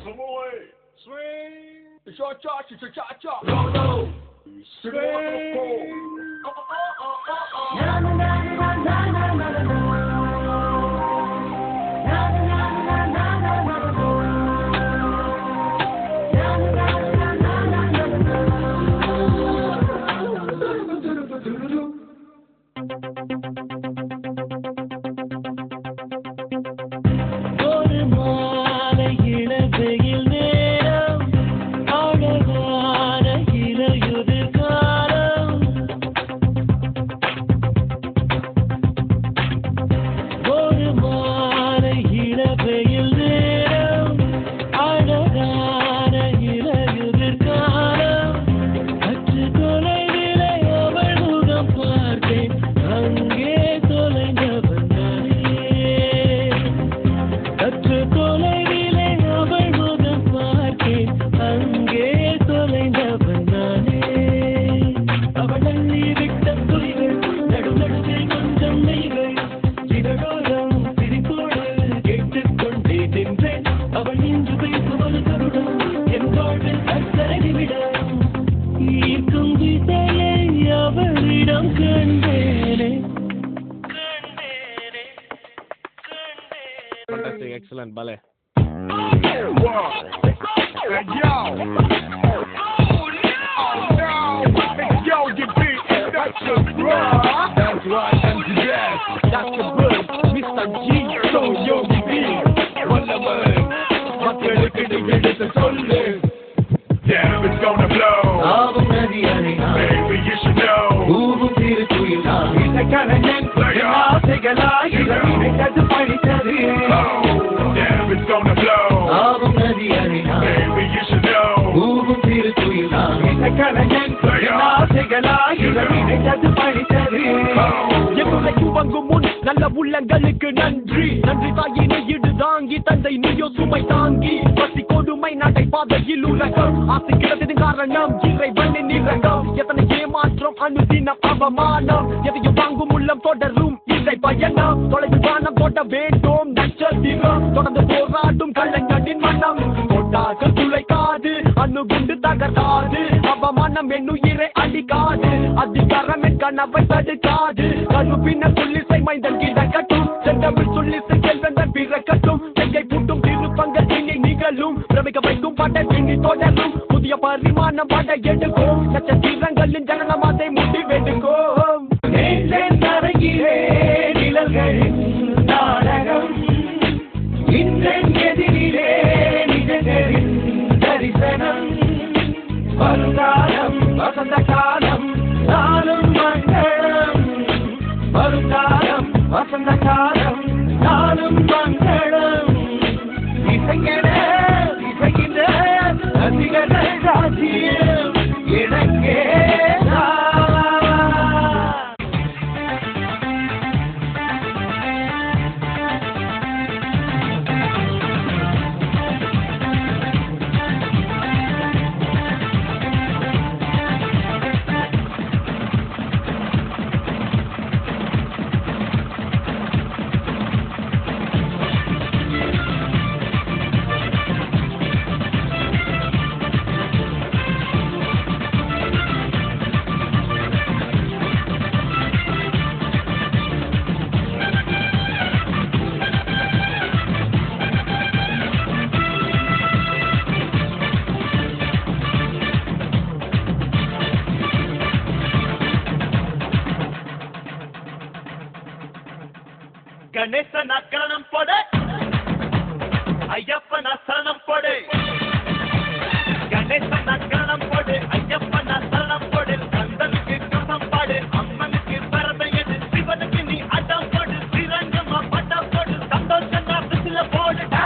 Come away. Swing. It's your cha, cha. No, no. Swing. Na na na na na na na na. Excellent, ballet. That's right, MTS. That's the bird, Mr. G. So Yogi B. Wonderful. Damn, it's gonna blow. Baby, you should know. It's a kind of name. Damn, it's gonna blow. Baby, you should know. It's a kind of name. நல்ல உள்ளங்களுக்கு நன்றி நன்றி தாயினை இடு தாங்கி தந்தை நீயோ சுமை தாங்கி பசி கொடுமை நடை பாதையில் உலகம் ஆசை கிடந்தது காரணம் இறைவனின் இரங்கம் எத்தனை ஏமாற்றம் அனுதினம் அவமானம் எதையும் வாங்கும் உள்ளம் தொடரும் இசை பயணம் தொலைவில் வானம் தொட்ட வேண்டும் நட்சத்திரம் தொடர்ந்து போராடும் கலைஞனின் மனம் தொட்டாக துளைக்காது அணுகுண்டு தகராது அவமானம் என்னுயிரை அடிக்காது அதிகாரம் என் கனவை தடுக்காது கருப்பின புள்ளிசை மைந்தன் கிடக்கட்டும் செந்தமிழ் சொல்லிசை செல்வந்தன் பிறக்கட்டும் கையை பூட்டும் திருப்பங்கள் இனி நிகழும் பிரமிக்க வைக்கும் படை இனி தொடரும் புதிய பரிமாணம் படை எடுக்கும் நட்சத்திரங்களின் ஜனனம் அதை முடிவெடுக்கும் நிழல்களின் நாடகம் இன்றென் எதிரிலே நிஜங்களின் தரிசனம் வருங்காலம் வசந்த காலம் நாளும் மங்களம் வருங்காலம் வசந்த காலம் நாளும் மங்களம் இசைக்கின்ற அதிகர ராஜ்யம் எனக்கே கணேசன் அக்கரணம் போட ஐயப்பன் அசரணம் போடு கணேசன் அக்கரணம் போடு ஐயப்பன் அசரணம் போடு கந்தனுக்கு கசம் பாடு அம்மனுக்கு பரமையது சிவனுக்கு நீ அடம் போடு ஸ்ரீரங்கமா பட்டம் போடு சந்தோஷம் பிசில போடுடா